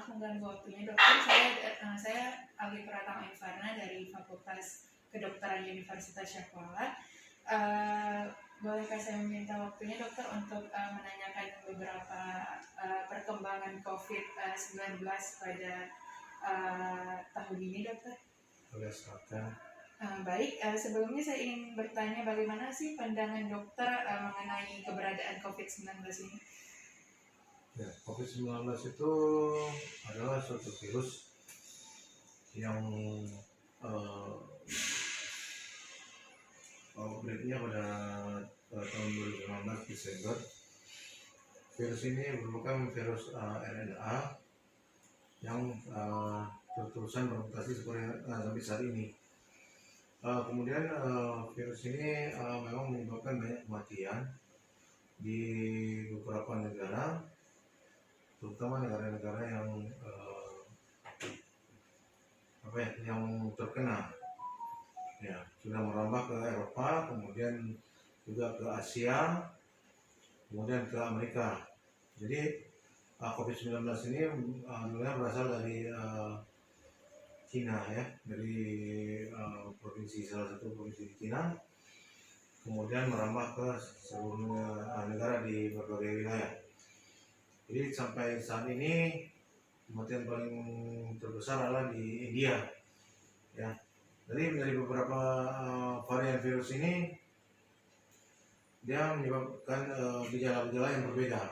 maaf mengganggu waktunya dokter. Saya Alwi Pratama Infarna dari Fakultas Kedokteran Universitas Syahkuala. Bolehkah saya meminta waktunya dokter untuk menanyakan beberapa perkembangan COVID-19 pada tahun ini dokter? Boleh, silakan. Baik, sebelumnya saya ingin bertanya bagaimana sih pandangan dokter mengenai keberadaan COVID-19 ini? Ya, COVID-19 itu adalah suatu virus yang outbreak-nya pada tahun 2019 Desember. Virus ini merupakan virus RNA yang terus-terusan bermutasi sampai saat ini. Kemudian virus ini memang menyebabkan banyak kematian di beberapa negara, terutama negara-negara yang terkena. Ya, sudah merambah ke Eropa, kemudian juga ke Asia, kemudian ke Amerika. Jadi COVID-19 ini sebenarnya berasal dari Cina, ya, dari salah satu provinsi di Cina, kemudian merambah ke seluruh negara di berbagai wilayah. Jadi sampai saat ini kematian paling terbesar adalah di India, ya. Dari beberapa varian virus ini, dia menyebabkan gejala-gejala yang berbeda.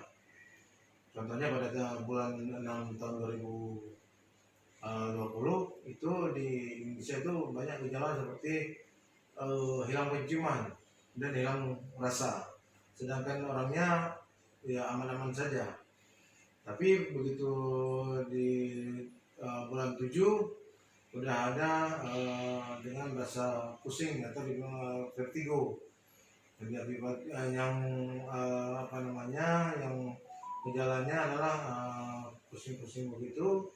Contohnya pada bulan 6 tahun 2020 itu di Indonesia itu banyak gejala seperti hilang penciuman dan hilang rasa, sedangkan orangnya ya aman-aman saja. Tapi begitu di bulan 7 udah ada dengan rasa pusing atau vertigo, yang yang gejalanya adalah pusing-pusing begitu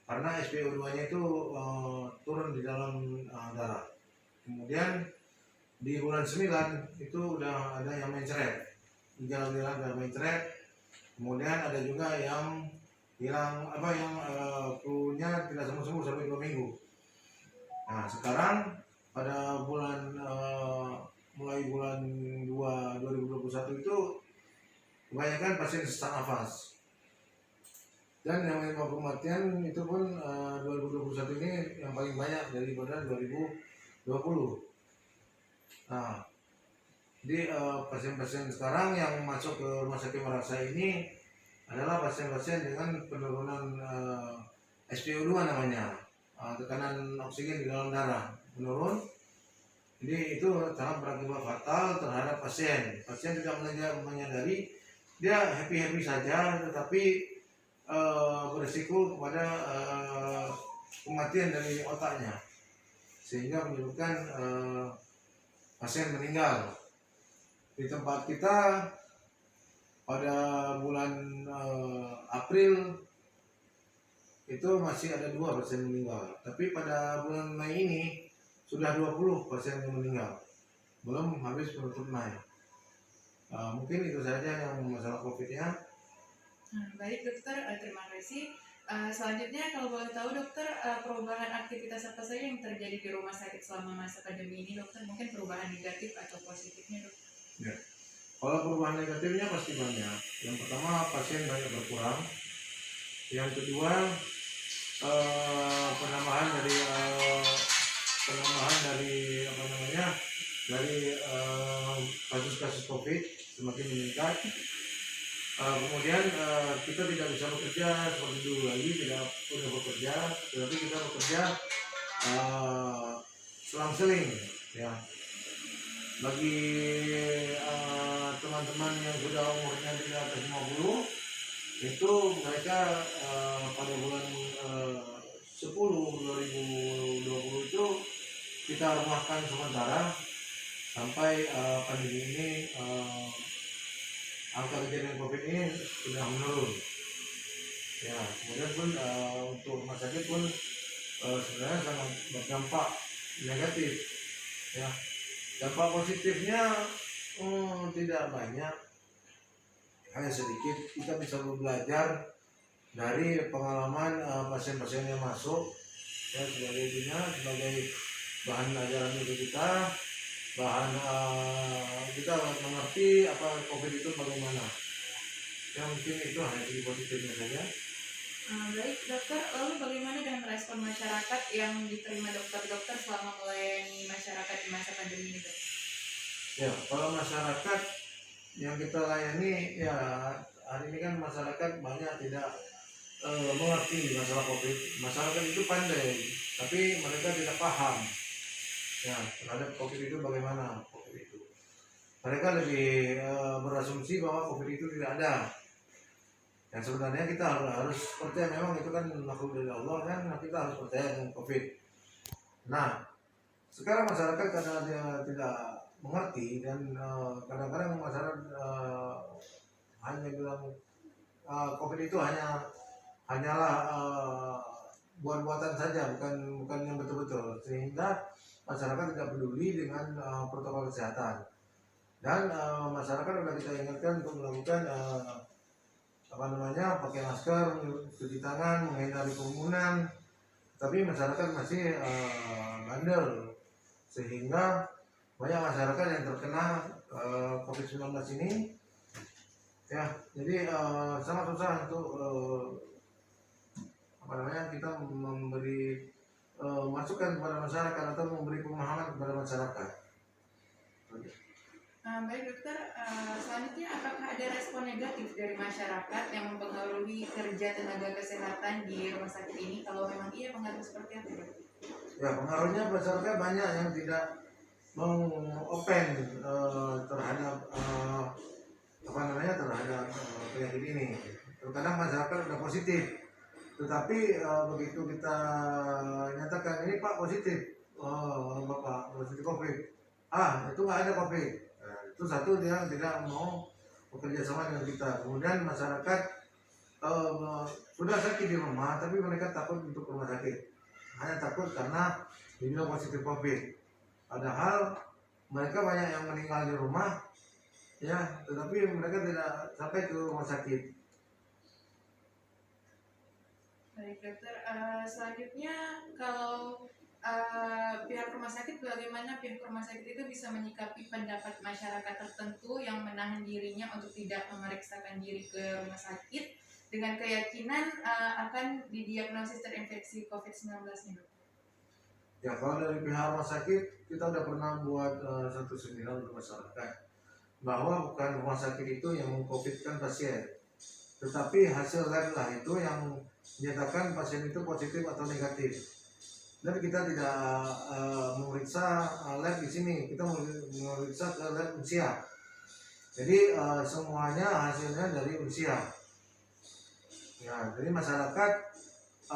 karena SpO2-nya itu turun di dalam darah. Kemudian di bulan 9 itu udah ada yang mencret, gejala-gejala udah mencret. Kemudian ada juga yang hilang flu-nya tidak sembuh sampai 2 minggu. Nah, sekarang pada mulai bulan 2 2021 itu kebanyakan pasien sesak nafas. Dan yang menyebabkan kematian itu pun 2021 ini yang paling banyak daripada 2020. Nah, jadi pasien-pasien sekarang yang masuk ke rumah sakit Merasa ini adalah pasien-pasien dengan penurunan SpO2 namanya, tekanan oksigen di dalam darah menurun. Jadi itu sangat berakibat fatal terhadap pasien. Pasien tidak menyadari, dia happy saja, tetapi berisiko kepada kematian dari otaknya, sehingga menyebabkan pasien meninggal. Di tempat kita pada bulan April itu masih ada 2 pasien meninggal, tapi pada bulan Mei ini sudah 20 pasien yang meninggal, belum habis penutup Mei. Mungkin itu saja yang masalah COVID-nya. Baik dokter, terima kasih. Selanjutnya kalau boleh tahu dokter, perubahan aktivitas apa saja yang terjadi di rumah sakit selama masa pandemi ini dokter? Mungkin perubahan negatif atau positifnya dokter? Ya. Kalau perubahan negatifnya pasti banyak. Yang pertama, pasien banyak berkurang. Yang kedua, penambahan dari kasus-kasus COVID semakin meningkat. Kemudian kita tidak bisa bekerja seperti dulu lagi, tidak punya bekerja, tetapi kita bekerja selang-seling, ya. Bagi teman-teman yang sudah umurnya di atas 50, itu mereka pada bulan 10 2020 itu kita rumahkan sementara sampai pandemi ini, angka kejadian COVID ini sudah menurun. Ya, kemudian pun untuk rumah sakit pun sebenarnya sangat berdampak negatif, ya. Dampak positifnya tidak banyak, hanya sedikit. Kita bisa belajar dari pengalaman pasien-pasien yang masuk ya sebagai bahan ajaran untuk kita, bahan kita mengerti apa COVID itu bagaimana. Ya mungkin itu hanya segi positifnya saja. Baik dokter, lalu bagaimana dengan respon masyarakat yang diterima dokter-dokter selama melayani masyarakat di masa pandemi ini dok? Ya kalau masyarakat yang kita layani ya hari ini kan masyarakat banyak tidak mengerti masalah COVID. Masyarakat itu pandai, tapi mereka tidak paham ya terhadap COVID itu bagaimana COVID itu. Mereka lebih berasumsi bahwa COVID itu tidak ada. Yang sebenarnya kita harus percaya, memang itu kan makhluk dari Allah kan, kita harus percaya dengan COVID. Nah, sekarang masyarakat karena dia tidak mengerti dan kadang-kadang masyarakat hanya bilang COVID itu hanyalah buat-buatan saja, bukan yang betul-betul, sehingga masyarakat tidak peduli dengan protokol kesehatan. Dan masyarakat sudah kita ingatkan untuk melakukan pakai masker, cuci tangan, menghindari kerumunan, tapi masyarakat masih bandel, sehingga banyak masyarakat yang terkena COVID-19 ini ya. Jadi sangat susah untuk kita memberi masukan kepada masyarakat atau memberi pemahaman kepada masyarakat. Baik dokter, selanjutnya apakah ada respon negatif dari masyarakat yang mempengaruhi kerja tenaga kesehatan di rumah sakit ini? Kalau memang iya, pengaruh seperti apa dok? Ya pengaruhnya masyarakat banyak yang tidak mau open terhadap terhadap penyakit ini. Terkadang masyarakat sudah positif, tetapi begitu kita nyatakan ini Pak positif, Bapak positif COVID, itu nggak ada COVID. Nah, itu satu, dia tidak mau bekerja sama dengan kita. Kemudian masyarakat sudah sakit di rumah, tapi mereka takut untuk rumah sakit, hanya takut karena dibilang positif COVID. Padahal mereka banyak yang meninggal di rumah, ya, tetapi mereka tidak sampai ke rumah sakit. Baik dokter, selanjutnya kalau pihak rumah sakit, bagaimana pihak rumah sakit itu bisa menyikapi pendapat masyarakat tertentu yang menahan dirinya untuk tidak memeriksakan diri ke rumah sakit dengan keyakinan akan didiagnosis terinfeksi COVID-19 nih dok? Ya kalau dari pihak rumah sakit kita udah pernah buat satu seminar untuk masyarakat bahwa bukan rumah sakit itu yang meng-COVID-kan pasien, tetapi hasil lab lah itu yang menyatakan pasien itu positif atau negatif. Dan kita tidak memeriksa lab di sini, kita memeriksa ke lab usia. Jadi semuanya hasilnya dari usia. Ya, jadi masyarakat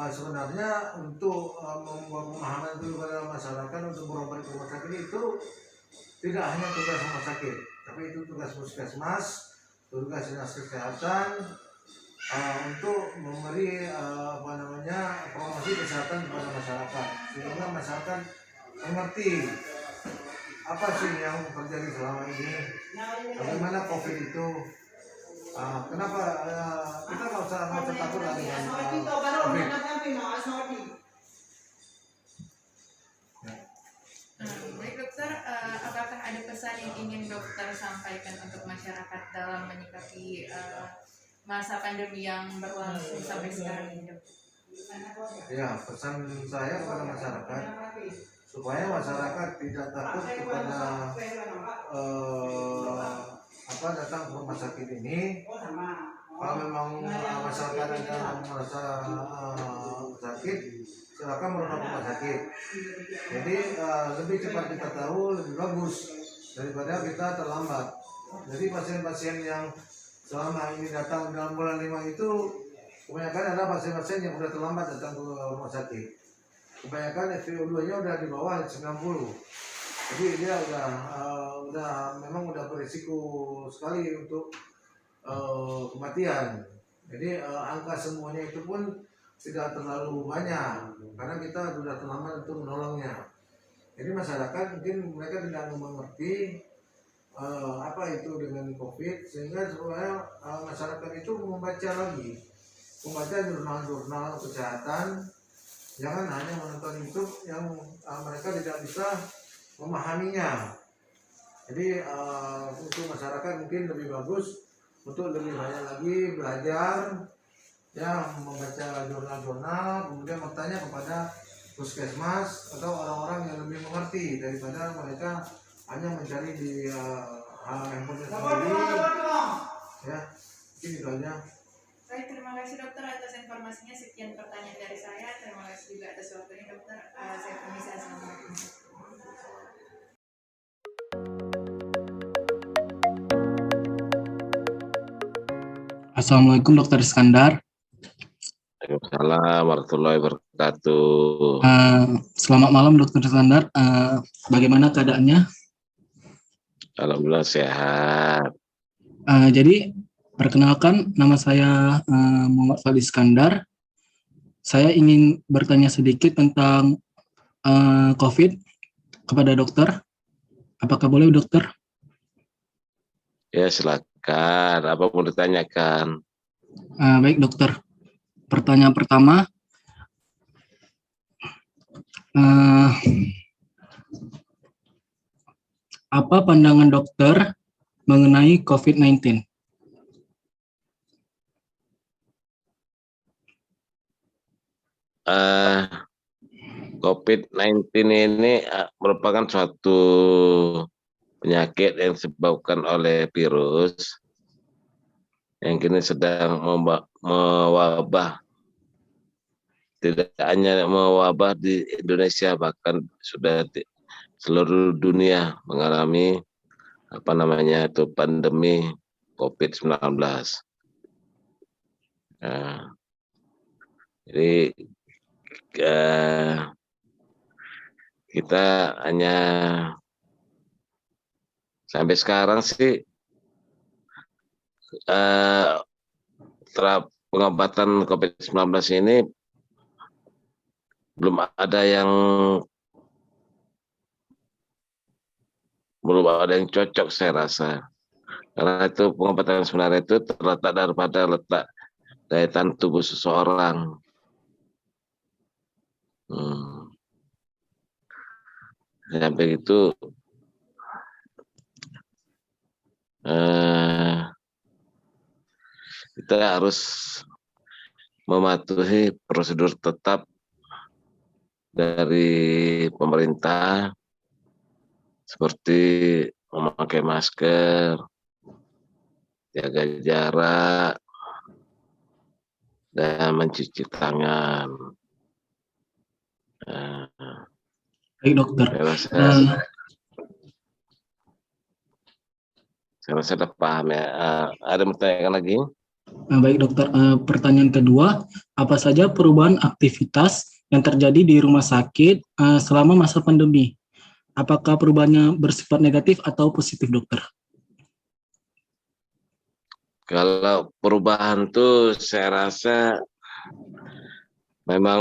sebenarnya untuk membuat pemahaman itu kepada masyarakat untuk berobat ke rumah sakit itu tidak hanya tugas rumah sakit, tapi itu tugas puskesmas, tugas dinas kesehatan untuk memberi promosi kesehatan kepada masyarakat, sehingga masyarakat mengerti apa sih yang terjadi selama ini, bagaimana COVID itu. Kenapa kita nggak usah takut lagi dengan COVID. Baik dokter, apakah ada pesan yang ingin dokter sampaikan untuk masyarakat dalam menyikapi masa pandemi yang berlangsung sampai sekarang ini dok? Ya, pesan saya kepada masyarakat supaya masyarakat tidak takut kepada datang ke rumah sakit ini. Kalau memang masyarakat yang merasa sakit, silakan berobat ke rumah sakit. Jadi lebih cepat kita tahu lebih bagus daripada kita terlambat. Jadi pasien-pasien yang selama ini datang dalam bulan 5 itu kebanyakan adalah pasien-pasien yang sudah terlambat datang ke rumah sakit. Kebanyakan FiO2-nya udah di bawah 90. Jadi dia memang udah berisiko sekali untuk kematian. Jadi angka semuanya itu pun tidak terlalu banyak karena kita sudah terlambat untuk menolongnya. Jadi masyarakat mungkin mereka tidak mengerti apa itu dengan COVID, sehingga supaya masyarakat itu membaca lagi membaca jurnal-jurnal kesehatan, jangan hanya menonton YouTube yang mereka tidak bisa memahaminya. Jadi untuk masyarakat mungkin lebih bagus untuk lebih banyak lagi belajar, ya, membaca jurnal-jurnal, kemudian bertanya kepada puskesmas atau orang-orang yang lebih mengerti daripada mereka hanya mencari di handphone sendiri. Ya, mungkin itu aja. Baik, terima kasih dokter atas informasinya. Sekian pertanyaan dari saya. Terima kasih juga atas waktunya dokter. Saya permisi. Assalamualaikum. Assalamualaikum Dokter Iskandar. Waalaikumsalam warahmatullahi wabarakatuh. Selamat malam Dokter Iskandar. Bagaimana keadaannya? Alhamdulillah sehat. Jadi perkenalkan, nama saya Muhammad Fadli Iskandar. Saya ingin bertanya sedikit tentang COVID kepada dokter. Apakah boleh dokter? Ya silakan. Apa mau ditanyakan? Baik dokter. Pertanyaan pertama, apa pandangan dokter mengenai COVID-19? COVID-19 ini merupakan suatu penyakit yang disebabkan oleh virus yang kini sedang mewabah. Tidak hanya mewabah di Indonesia, bahkan sudah di seluruh dunia mengalami pandemi COVID-19. Jadi kita hanya sampai sekarang sih pengobatan COVID-19 ini belum ada yang cocok saya rasa, karena itu pengobatan sebenarnya itu terletak daripada letak daya tahan tubuh seseorang. Sampai itu kita harus mematuhi prosedur tetap dari pemerintah seperti memakai masker, jaga jarak, dan mencuci tangan. Baik dokter. Saya rasa sudah paham ya. Ada yang bertanyakan lagi? Baik dokter. Pertanyaan kedua, apa saja perubahan aktivitas yang terjadi di rumah sakit selama masa pandemi? Apakah perubahannya bersifat negatif atau positif dokter? Kalau perubahan tuh saya rasa memang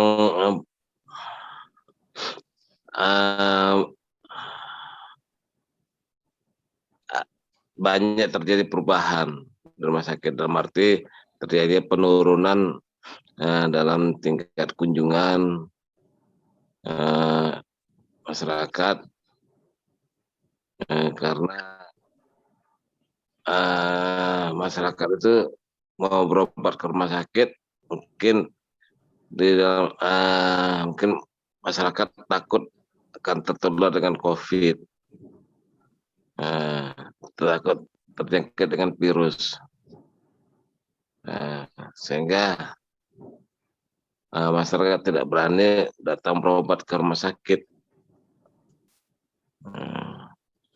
banyak terjadi perubahan di rumah sakit, dalam arti terjadi penurunan dalam tingkat kunjungan masyarakat karena masyarakat itu mau berobat ke rumah sakit, mungkin mungkin masyarakat takut akan tertular dengan COVID, takut terjangkit dengan virus, sehingga masyarakat tidak berani datang berobat ke rumah sakit.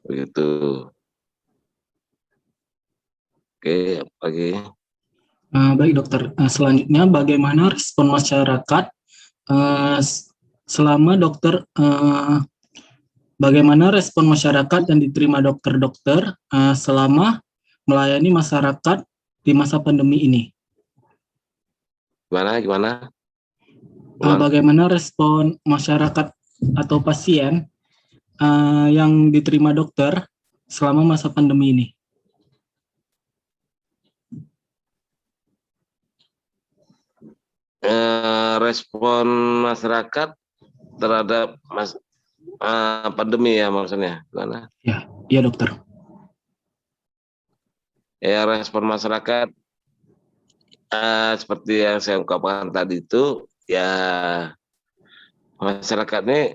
Begitu. Oke, lagi. Baik dokter. Selanjutnya, bagaimana respon masyarakat selama dokter? Bagaimana respon masyarakat yang diterima dokter-dokter selama melayani masyarakat di masa pandemi ini? Gimana? Bagaimana respon masyarakat atau pasien yang diterima dokter selama masa pandemi ini? respon masyarakat terhadap pandemi ya maksudnya gimana? Ya, iya dokter. Ya respon masyarakat seperti yang saya ungkapkan tadi itu ya masyarakat ini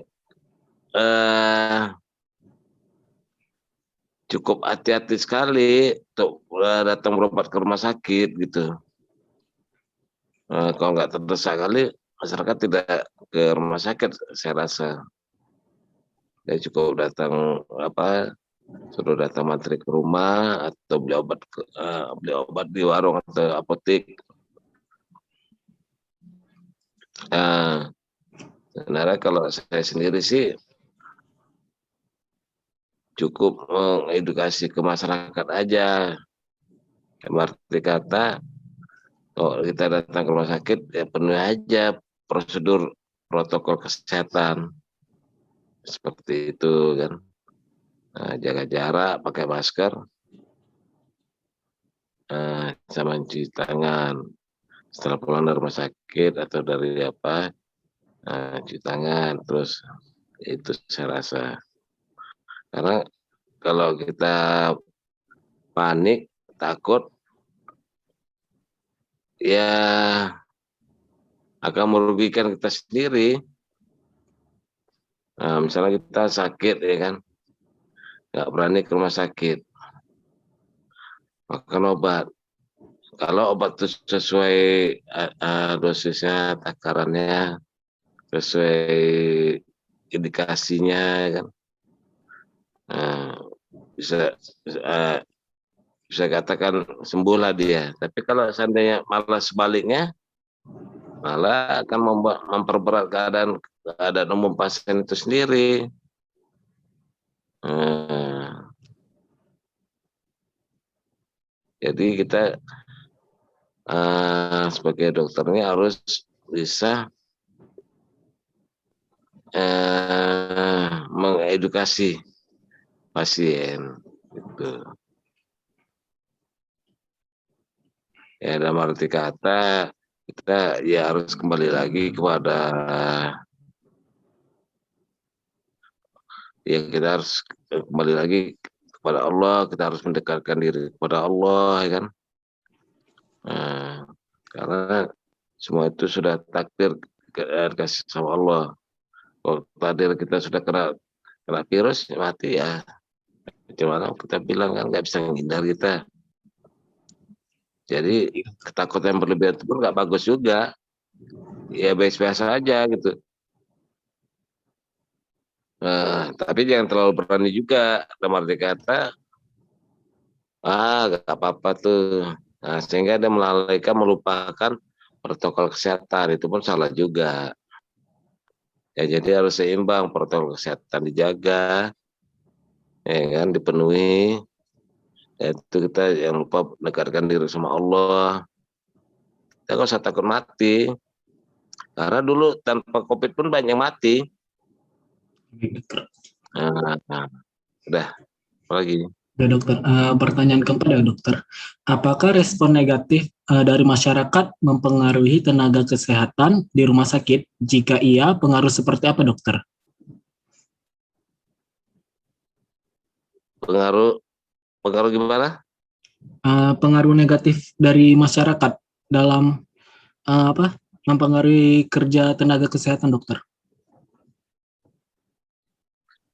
cukup hati-hati sekali untuk datang berobat ke rumah sakit gitu. Kalau nggak terdesak kali masyarakat tidak ke rumah sakit saya rasa. Ya cukup datang suruh datang mantri ke rumah atau beli obat di warung atau apotek. Sebenarnya kalau saya sendiri sih cukup mengedukasi ke masyarakat aja. Arti kata, kalau kita datang ke rumah sakit ya penuhi aja prosedur protokol kesehatan seperti itu kan. Jaga jarak, pakai masker, sama cuci tangan. Setelah pulang dari rumah sakit atau dari cuci tangan. Terus itu saya rasa. Karena kalau kita panik, takut, ya akan merugikan kita sendiri. Misalnya kita sakit ya kan, nggak berani ke rumah sakit, makan obat. Kalau obat itu sesuai dosisnya, takarannya, sesuai indikasinya kan, bisa katakan sembuh lah dia. Tapi kalau seandainya malah sebaliknya, malah akan memperberat keadaan umum pasien itu sendiri. Jadi kita sebagai dokternya harus bisa mengedukasi pasien gitu. Ya dalam arti kata kita ya harus kembali lagi kepada kita harus kembali lagi kepada Allah, kita harus mendekatkan diri kepada Allah ya kan. Karena semua itu sudah takdir kasih sama Allah. Kalau takdir kita sudah kena virus mati ya gimana kita bilang kan nggak bisa menghindar kita. Jadi ketakutan yang berlebihan itu pun nggak bagus juga. Ya biasa aja gitu. Tapi jangan terlalu berani juga. Dalam arti kata, nggak apa-apa tuh. Sehingga dia melupakan protokol kesehatan. Itu pun salah juga. Ya jadi harus seimbang, protokol kesehatan dijaga, ya kan, dipenuhi. Itu kita yang lupa mendekatkan diri sama Allah. Kita nggak usah takut mati. Karena dulu tanpa COVID pun banyak mati. Udah, apa lagi? Ya dokter, pertanyaan keempat ya dokter. Apakah respon negatif dari masyarakat mempengaruhi tenaga kesehatan di rumah sakit? Jika iya, pengaruh seperti apa dokter? Pengaruh gimana? Pengaruh negatif dari masyarakat dalam mempengaruhi kerja tenaga kesehatan dokter.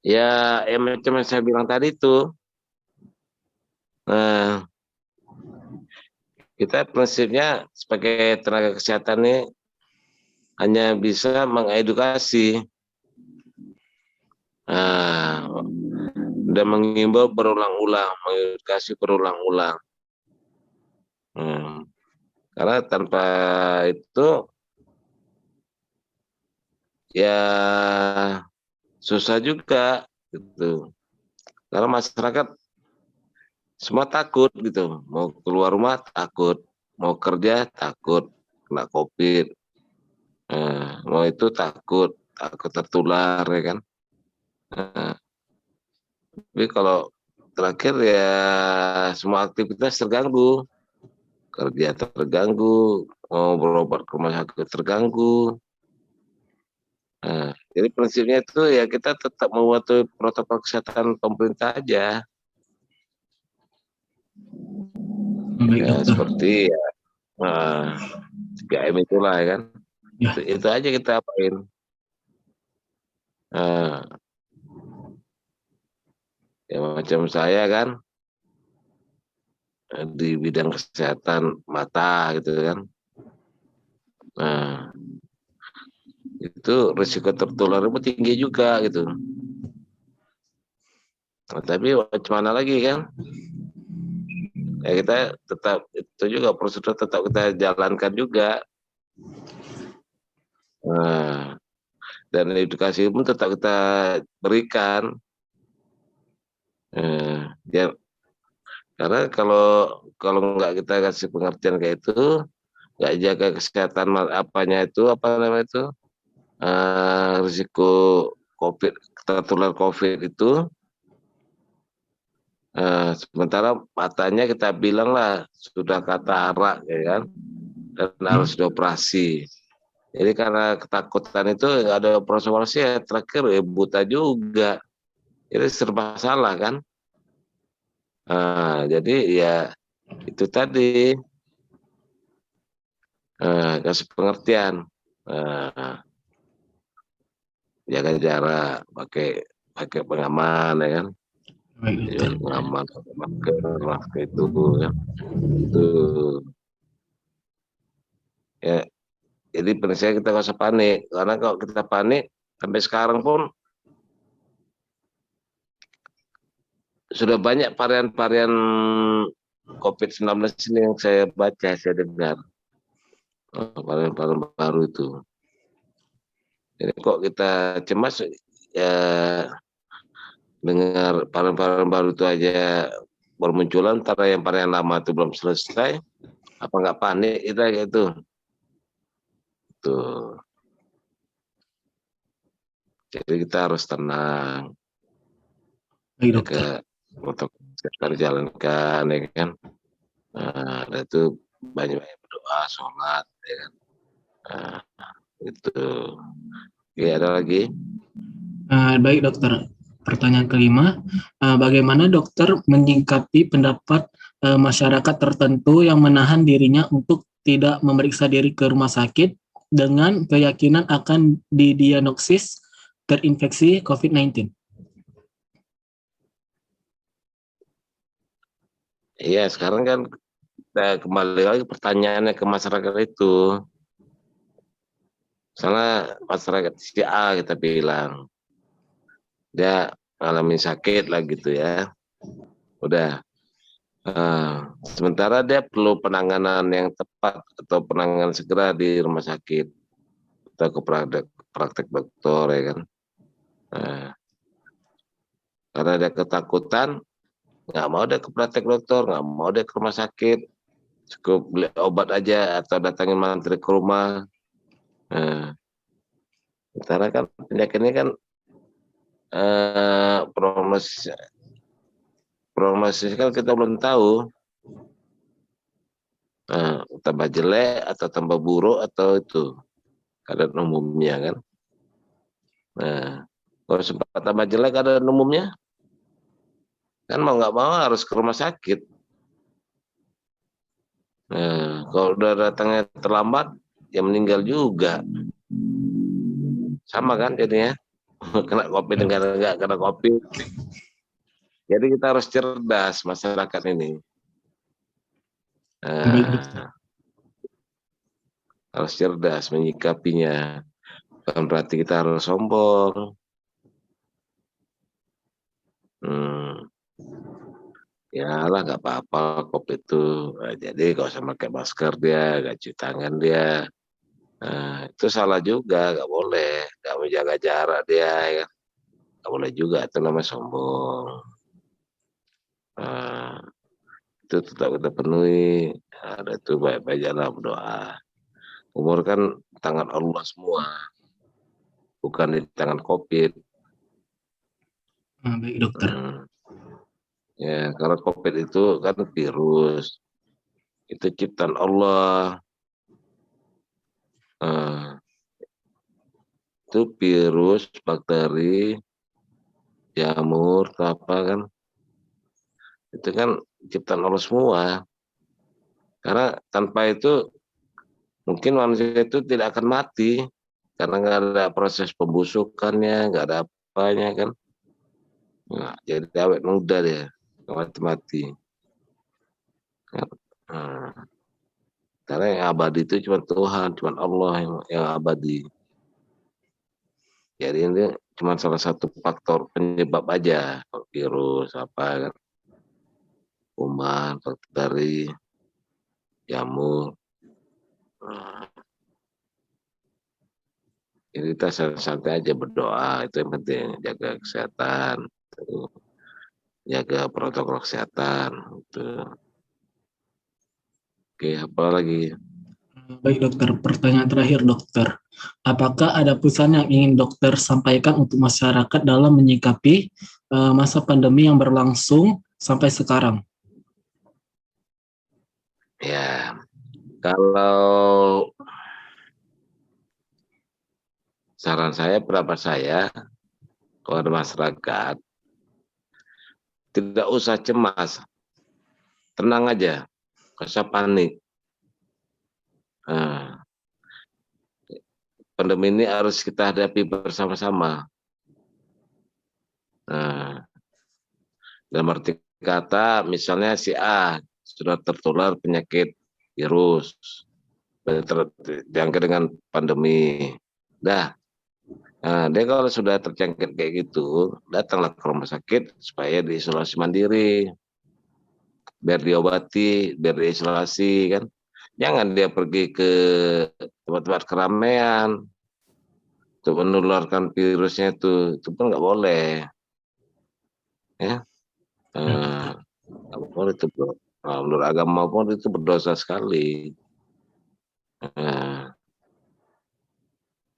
Ya, macam yang saya bilang tadi itu. Kita prinsipnya sebagai tenaga kesehatan ini hanya bisa mengedukasi dan mengimbau berulang-ulang, mengedukasi berulang-ulang. Karena tanpa itu ya susah juga gitu. Karena masyarakat semua takut gitu, mau keluar rumah takut, mau kerja takut kena COVID, mau itu takut tertular ya kan. Tapi kalau terakhir ya semua aktivitas terganggu, kerja terganggu, mau berobat ke rumah sakit terganggu. Nah, jadi prinsipnya itu ya kita tetap mematuhi protokol kesehatan pemerintah aja. Baik Ya dokter. seperti ya, 3M itulah ya kan. Ya. Itu aja kita apain. Nah, ya macam saya kan di bidang kesehatan mata gitu kan. Nah, itu risiko tertular itu tinggi juga gitu. Nah, tapi macam mana lagi kan? Ya kita tetap itu juga prosedur tetap kita jalankan juga. Nah, dan edukasi pun tetap kita berikan. Ya, karena kalau nggak kita kasih pengertian kayak itu, nggak jaga kesehatan apanya itu apa namanya itu risiko COVID tertular COVID itu. Sementara matanya kita bilang lah sudah katarak ya kan, dan harus dioperasi. Jadi karena ketakutan itu ada operasi ya terakhir ya buta juga. Jadi serba salah kan. Jadi ya itu tadi kasih pengertian, jaga jarak, pakai pengaman ya kan. Baik dokter. Pengaman, pakai masker itu ya. Itu ya. Jadi prinsipnya kita nggak usah panik, karena kalau kita panik sampai sekarang pun sudah banyak varian-varian COVID-19 ini yang saya baca, saya dengar varian-varian baru itu. Jadi kok kita cemas ya dengar varian-varian baru itu aja bermunculan, antara yang varian lama itu belum selesai, apa nggak panik kita gitu. Tuh. Jadi kita harus tenang. Baik dokter. Jaga protokol kesehatan dijalankan ya kan. Nah, itu banyak-banyak berdoa, sholat ya kan. Itu. Oke, ada lagi? Baik dokter. Pertanyaan kelima, bagaimana dokter menyikapi pendapat masyarakat tertentu yang menahan dirinya untuk tidak memeriksa diri ke rumah sakit dengan keyakinan akan didiagnosis terinfeksi COVID-19? Iya, sekarang kan kita kembali lagi pertanyaannya ke masyarakat itu. Misalnya masyarakat si A kita bilang, dia alami sakit lah gitu ya. Udah. Sementara dia perlu penanganan yang tepat atau penanganan segera di rumah sakit atau ke praktek dokter ya kan. Karena dia ketakutan, nggak mau dia ke praktek dokter, nggak mau dia ke rumah sakit, cukup beli obat aja atau datangin mantri ke rumah. Sementara kan penyakit ini kan prognosis kan kita belum tahu. Tambah jelek atau tambah buruk atau itu keadaan umumnya kan. Kalau sempat tambah jelek keadaan umumnya, kan mau nggak mau harus ke rumah sakit. Kalau udah datangnya terlambat, ya meninggal juga. Sama kan jadinya, kena COVID nggak kena COVID. Jadi kita harus cerdas masyarakat ini. Harus cerdas menyikapinya. Bukan berarti kita harus sombong. Ya lah nggak apa-apa COVID itu. Jadi kalau usah pakai masker dia, nggak cuci tangan dia. Itu salah juga, nggak boleh. Nggak menjaga jarak dia, ya. Nggak boleh juga, itu namanya sombong. Itu tetap kita penuhi. Ada itu baik-baik jalan berdoa. Umur kan tangan Allah semua, bukan di tangan COVID. Baik dokter. Ya, karena COVID itu kan virus. Itu ciptaan Allah. eh, itu virus, bakteri, jamur, atau apa kan, itu kan ciptaan Allah semua. Karena tanpa itu mungkin manusia itu tidak akan mati, karena nggak ada proses pembusukannya, nggak ada apanya kan. Nah, jadi awet muda dia, nggak mati-mati. Nah, karena yang abadi itu cuma Tuhan, cuma Allah yang abadi. Jadi ini cuma salah satu faktor penyebab aja, virus apa kan, kuman, bakteri, jamur. Nah, jadi kita santai aja berdoa, itu yang penting, jaga kesehatan, jaga protokol kesehatan. Gitu. Oke, apa lagi? Baik dokter, pertanyaan terakhir dokter. Apakah ada pesan yang ingin dokter sampaikan untuk masyarakat dalam menyikapi masa pandemi yang berlangsung sampai sekarang? Ya, kalau saran saya, pendapat saya, kepada masyarakat, tidak usah cemas, tenang aja, nggak usah panik. Nah, pandemi ini harus kita hadapi bersama-sama. Nah, dalam arti kata, misalnya si A sudah tertular penyakit virus, terjangkit dengan pandemi. Dah, nah, dia kalau sudah terjangkit kayak gitu, datanglah ke rumah sakit supaya diisolasi mandiri, biar diobati, biar diisolasi kan. Jangan dia pergi ke tempat-tempat keramaian untuk menularkan virusnya, itu pun nggak boleh, ya. Nggak boleh itu, bro. Nah, menurut agama pun itu berdosa sekali.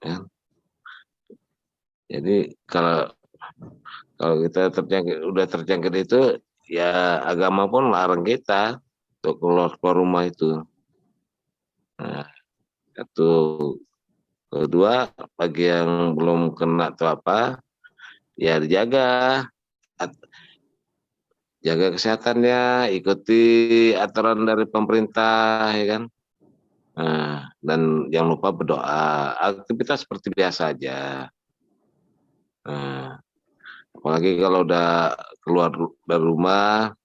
Ya. Jadi kalau kita udah terjangkit itu, ya agama pun larang kita untuk keluar rumah itu. Nah, satu. Kedua, bagi yang belum kena atau apa, ya dijaga, jaga kesehatannya, ikuti aturan dari pemerintah, ya kan. Nah, dan jangan lupa berdoa, aktivitas seperti biasa aja. Nah, apalagi kalau udah keluar dari rumah,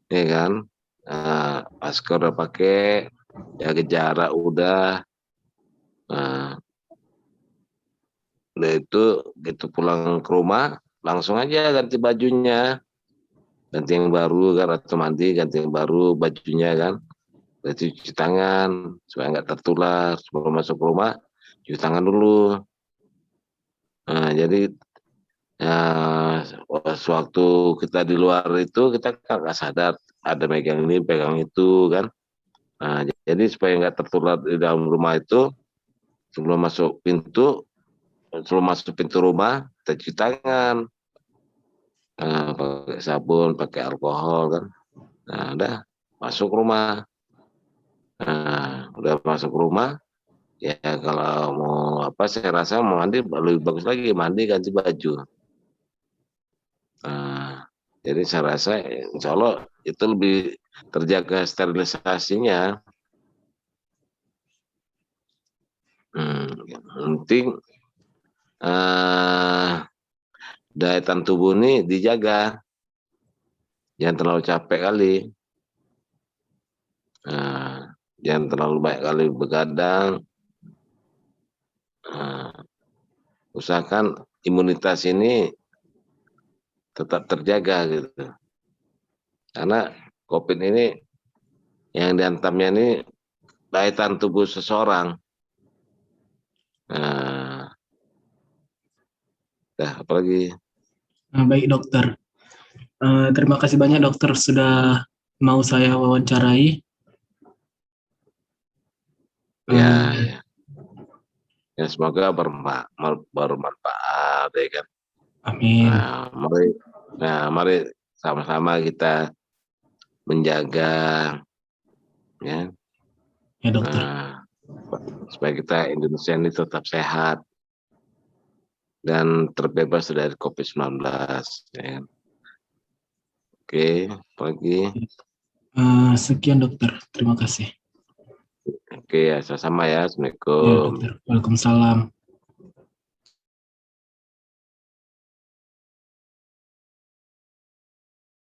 ya kan, masker udah pakai, jaga jarak udah. Nah, udah itu gitu pulang ke rumah, langsung aja ganti bajunya, ganti yang baru kan, atau mandi ganti yang baru bajunya kan, berarti cuci tangan supaya nggak tertular. Sebelum masuk ke rumah cuci tangan dulu. Nah, jadi ya, sewaktu kita di luar itu kita nggak sadar ada megang ini pegang itu kan. Nah, jadi supaya nggak tertular di dalam rumah itu, sebelum masuk pintu rumah kita cuci tangan, pakai sabun, pakai alkohol kan. Nah, udah masuk rumah. Nah, udah masuk rumah, ya kalau mau apa, saya rasa mau mandi lebih bagus lagi, mandi ganti baju. Nah, jadi saya rasa insya Allah itu lebih terjaga sterilisasinya. Yang penting daya tahan tubuh ini dijaga, jangan terlalu capek kali. Jangan terlalu banyak kali begadang. Usahakan imunitas ini tetap terjaga gitu. Karena COVID ini yang dihantamnya ini daya tahan tubuh seseorang. Apalagi. Baik dokter, terima kasih banyak dokter sudah mau saya wawancarai. Ya, ya semoga bermanfaat, ya kan. Amin. Mari sama-sama kita menjaga, ya. Ya dokter. supaya kita Indonesia ini tetap sehat dan terbebas dari COVID-19. Ya. Oke, pagi. Sekian dokter, terima kasih. Oke, ya sama-sama ya. Ya Assalamualaikum. dokter, waalaikumsalam.